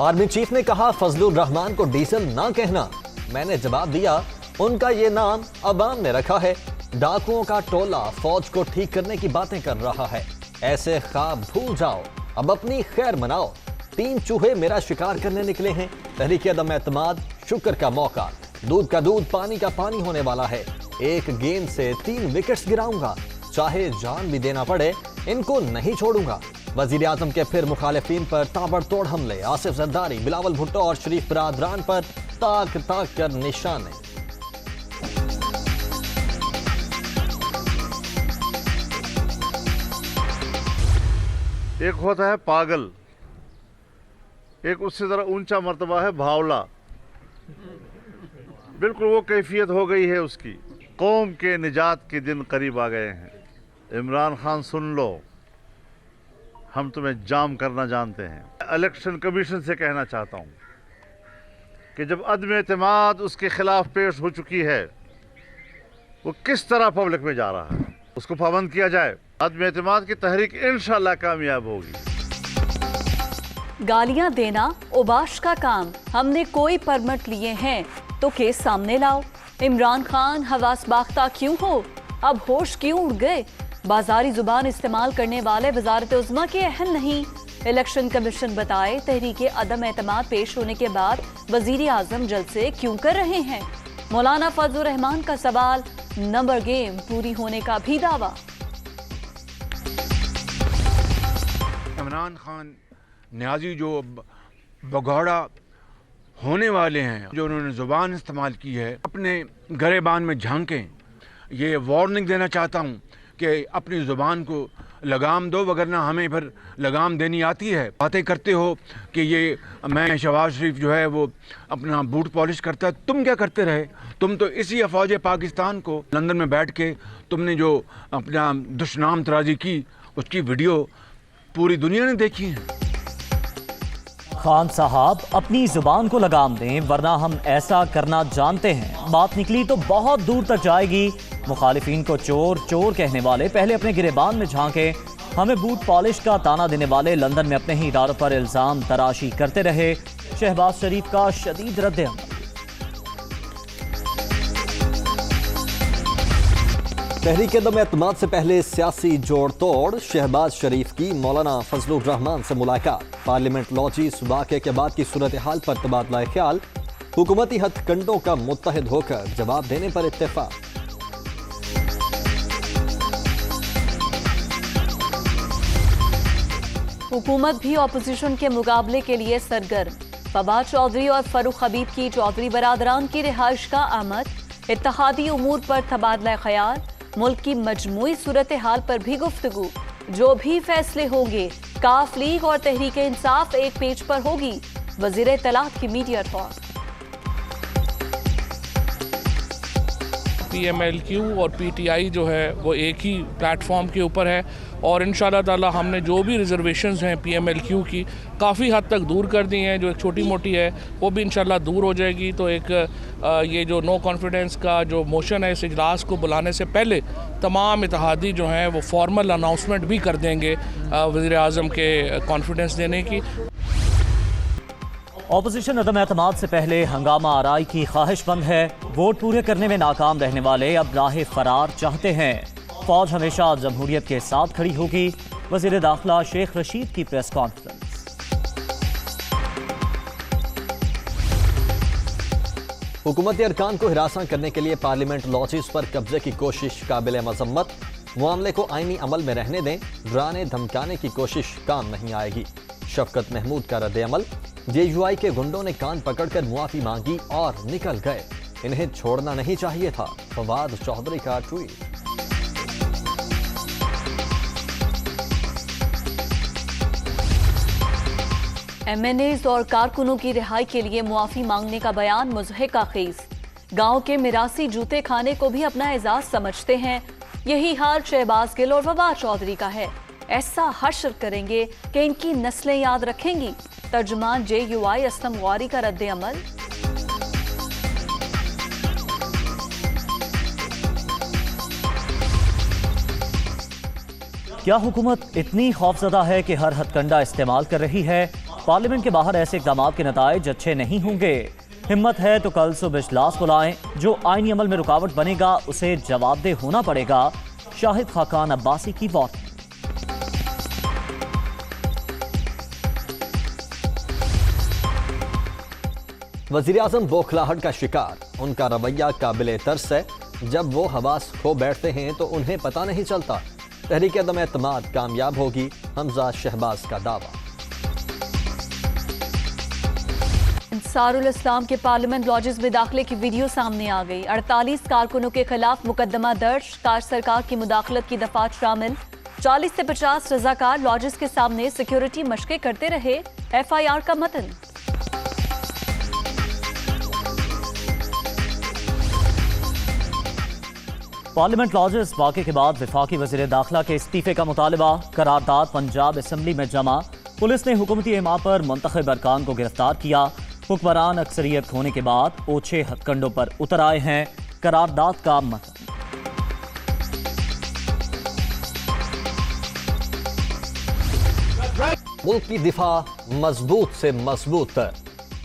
Army chief نے کہا فضل الرحمان کو ڈیزل نہ کہنا. میں نے جواب دیا ان کا یہ نام عوام نے رکھا ہے. ڈاکوؤں کا ٹولہ فوج کو ٹھیک کرنے کی باتیں کر رہا ہے. ایسے خواب بھول جاؤ, اب اپنی خیر مناؤ. 3 چوہے میرا شکار کرنے نکلے ہیں. تحریک عدم اعتماد شکر کا موقع. دودھ کا دودھ پانی کا پانی ہونے والا ہے. 1 گیند سے 3 وکٹس گراؤں گا. چاہے جان بھی دینا پڑے ان کو نہیں چھوڑوں گا. وزیر اعظم کے پھر مخالفین پر تابڑ توڑ حملے. آصف زرداری, بلاول بھٹو اور شریف برادران پر تاک تاک کر نشانے. ایک ہوتا ہے پاگل, ایک اس سے ذرا اونچا مرتبہ ہے بھاولا. بالکل وہ کیفیت ہو گئی ہے اس کی. قوم کے نجات کے دن قریب آ گئے ہیں. عمران خان سن لو, ہم تمہیں جام کرنا جانتے ہیں. الیکشن کمیشن سے کہنا چاہتا ہوں کہ جب عدم اعتماد اس کے خلاف پیش ہو چکی ہے, وہ کس طرح پبلک میں جا رہا ہے, اس کو پابند کیا جائے. عدم اعتماد کی تحریک انشاءاللہ کامیاب ہوگی. گالیاں دینا اوباش کا کام. ہم نے کوئی پرمٹ لیے ہیں تو کیس سامنے لاؤ. عمران خان حواس باختہ کیوں ہو, اب ہوش کیوں اڑ گئے؟ بازاری زبان استعمال کرنے والے وزارت عظمیٰ کے اہل نہیں. الیکشن کمیشن بتائے تحریک عدم اعتماد پیش ہونے کے بعد وزیر اعظم جلسے کیوں کر رہے ہیں؟ مولانا فضل الرحمان کا سوال. نمبر گیم پوری ہونے کا بھی دعویٰ. عمران خان نیازی جو بگوڑا ہونے والے ہیں, جو انہوں نے زبان استعمال کی ہے, اپنے گریبان میں جھانکیں. یہ وارننگ دینا چاہتا ہوں کہ اپنی زبان کو لگام دو, وگرنہ ہمیں پھر لگام دینی آتی ہے. باتیں کرتے ہو کہ یہ میں شہباز شریف جو ہے وہ اپنا بوٹ پالش کرتا ہے. تم کیا کرتے رہے؟ تم تو اسی افواج پاکستان کو لندن میں بیٹھ کے تم نے جو اپنا دشنام ترازی کی, اس کی ویڈیو پوری دنیا نے دیکھی ہے. خان صاحب اپنی زبان کو لگام دیں, ورنہ ہم ایسا کرنا جانتے ہیں. بات نکلی تو بہت دور تک جائے گی. مخالفین کو چور چور کہنے والے پہلے اپنے گریبان میں جھانکیں. ہمیں بوٹ پالش کا تانا دینے والے لندن میں اپنے ہی اداروں پر الزام تراشی کرتے رہے. شہباز شریف کا شدید رد عمل. تحریک عدم اعتماد سے پہلے سیاسی جوڑ توڑ. شہباز شریف کی مولانا فضل الرحمان سے ملاقات. پارلیمنٹ لاجیز واقعے کے بعد کی صورتحال پر تبادلہ خیال. حکومتی ہتھ کنڈوں کا متحد ہو کر جواب دینے پر اتفاق. حکومت بھی اپوزیشن کے مقابلے کے لیے سرگرم. فواد چودھری اور فاروق حبیب کی چودھری برادران کی رہائش کا آمد. اتحادی امور پر تبادلہ خیال. ملک کی مجموعی صورتحال پر بھی گفتگو. جو بھی فیصلے ہوں گے کاف لیگ اور تحریک انصاف ایک پیج پر ہوگی. وزیر اطلاعات کی media talk. P M L Q اور پی ٹی آئی جو ہے وہ ایک ہی پلیٹ فارم کے اوپر ہے, اور انشاءاللہ تعالی ہم نے جو بھی ریزرویشنز ہیں پی ایم ایل کیو کی کافی حد تک دور کر دی ہیں. جو ایک چھوٹی موٹی ہے وہ بھی انشاءاللہ دور ہو جائے گی. تو ایک یہ جو نو کانفیڈنس کا جو موشن ہے اس اجلاس کو بلانے سے پہلے تمام اتحادی جو ہیں وہ فارمل اناؤنسمنٹ بھی کر دیں گے وزیر اعظم کے کانفیڈنس دینے کی. اپوزیشن عدم اعتماد سے پہلے ہنگامہ آرائی کی خواہش مند ہے. ووٹ پورے کرنے میں ناکام رہنے والے اب راہ فرار چاہتے ہیں. فوج ہمیشہ جمہوریت کے ساتھ کھڑی ہوگی. وزیر داخلہ شیخ رشید کی پریس کانفرنس. حکومتی ارکان کو ہراساں کرنے کے لیے پارلیمنٹ لاجز پر قبضے کی کوشش قابل مذمت. معاملے کو آئینی عمل میں رہنے دیں. ڈرانے دھمکانے کی کوشش کام نہیں آئے گی. شفقت محمود کا رد عمل. جے یو آئی کے گنڈوں نے کان پکڑ کر معافی مانگی اور نکل گئے. انہیں چھوڑنا نہیں چاہیے تھا. فواد چودھری کا ٹویٹ. ایم این ایز اور کارکنوں کی رہائی کے لیے معافی مانگنے کا بیان مضحکہ خیز. گاؤں کے میراثی جوتے کھانے کو بھی اپنا اعزاز سمجھتے ہیں. یہی حال شہباز گل اور فواد چودھری کا ہے. ایسا حشر کریں گے کہ ان کی نسلیں یاد رکھیں گی. ترجمان جے یو آئی اسلم غواری کا رد عمل. کیا حکومت اتنی خوفزدہ ہے کہ ہر ہتھ کنڈا استعمال کر رہی ہے؟ پارلیمنٹ کے باہر ایسے اقدامات کے نتائج اچھے نہیں ہوں گے۔ ہمت ہے تو کل صبح اجلاس بلائیں، جو آئینی عمل میں رکاوٹ بنے گا اسے جواب دہ ہونا پڑے گا۔ شاہد خاقان عباسی کی وارننگ۔ وزیراعظم بوکھلاہٹ کا شکار، ان کا رویہ قابل ترس ہے۔ جب وہ حواس کھو بیٹھتے ہیں تو انہیں پتہ نہیں چلتا۔ تحریک عدم اعتماد کامیاب ہوگی، حمزہ شہباز کا دعویٰ۔ انصار الاسلام کے پارلیمنٹ لاجز میں داخلے کی ویڈیو سامنے آ گئی۔ 48 کارکنوں کے خلاف مقدمہ درج، تاج سرکار کی مداخلت کی دفعات شامل۔ 40 سے 50 رضاکار لاجز کے سامنے سیکیورٹی مشقیں کرتے رہے۔ FIR کا متن۔ پارلیمنٹ لاجز واقعے کے بعد وفاقی وزیر داخلہ کے استعفے کا مطالبہ، قرارداد پنجاب اسمبلی میں جمع۔ پولیس نے حکومتی احماء پر منتخب ارکان کو گرفتار کیا۔ حکمران اکثریت کھونے کے بعد اوچھے ہتھ کنڈوں پر اتر آئے ہیں۔ قرارداد کا متن۔ ملک کی دفاع مضبوط سے مضبوط تر،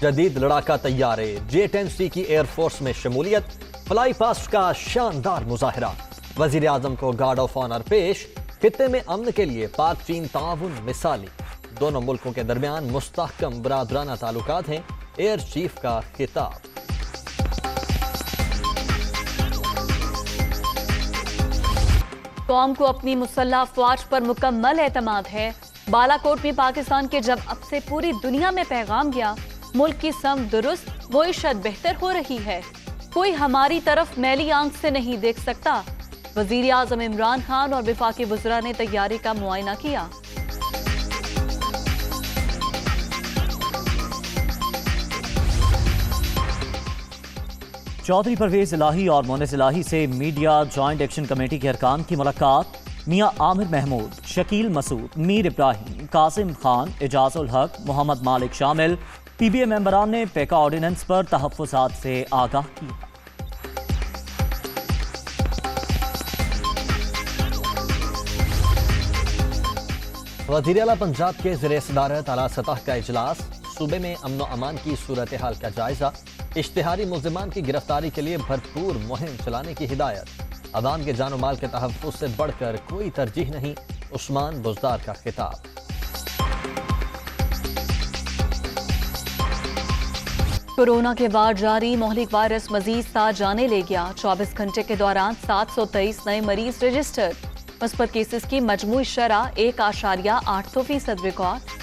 جدید لڑاکا طیارے J-10C کی ایئر فورس میں شمولیت، فلائی پاسٹ کا شاندار مظاہرہ، وزیر اعظم کو گارڈ آف آنر پیش۔ خطے میں امن کے لیے پاک چین تعاون مثالی، دونوں ملکوں کے درمیان مستحکم برادرانہ تعلقات ہیں، ایئر چیف کا خطاب۔ قوم کو اپنی مسلح افواج پر مکمل اعتماد ہے۔ بالا کوٹ میں پاکستان کے جب اب سے پوری دنیا میں پیغام گیا، ملک کی سمت درست، معیشت بہتر ہو رہی ہے، کوئی ہماری طرف میلی آنکھ سے نہیں دیکھ سکتا۔ وزیر اعظم عمران خان اور وفاقی وزراء نے طیارے کا معائنہ کیا۔ چودھری پرویز الہی اور مونس الہی سے میڈیا جوائنٹ ایکشن کمیٹی کے ارکان کی ملاقات۔ میاں عامر محمود، شکیل مسعود، میر ابراہیم، قاسم خان، اعجاز الحق، محمد مالک شامل۔ PBA ممبران نے پیکا آرڈیننس پر تحفظات سے آگاہ کیا۔ وزیر اعلیٰ پنجاب کے زیر صدارت اعلیٰ سطح کا اجلاس، صوبے میں امن و امان کی صورتحال کا جائزہ، اشتہاری ملزمان کی گرفتاری کے لیے بھرپور مہم چلانے کی ہدایت۔ عوام کے جان و مال کے تحفظ سے بڑھ کر کوئی ترجیح نہیں، عثمان بزدار کا خطاب۔ کورونا کے بعد جاری مہلک وائرس مزید 7 جانیں لے گیا۔ 24 گھنٹے کے دوران 723 نئے مریض رجسٹرڈ، مثبت کیسز کی مجموعی شرح 1.8% ریکارڈ۔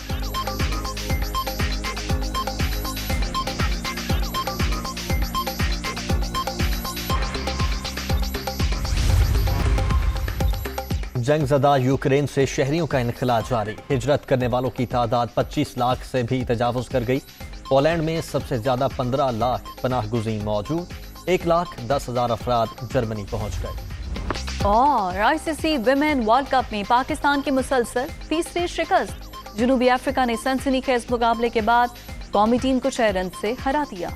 جنگ زدہ یوکرین سے شہریوں کا انخلاء جاری، ہجرت کرنے والوں کی تعداد 25 لاکھ سے بھی تجاوز کر گئی۔ پولینڈ میں سب سے زیادہ 15 لاکھ پناہ گزین موجود، 1,10,000 افراد جرمنی پہنچ گئے۔ اور ICC ویمن ورلڈ کپ میں پاکستان کی مسلسل تیسری شکست، جنوبی افریقہ نے سنسنی خیز مقابلے کے بعد قومی ٹیم کو 6 رن سے ہرا دیا۔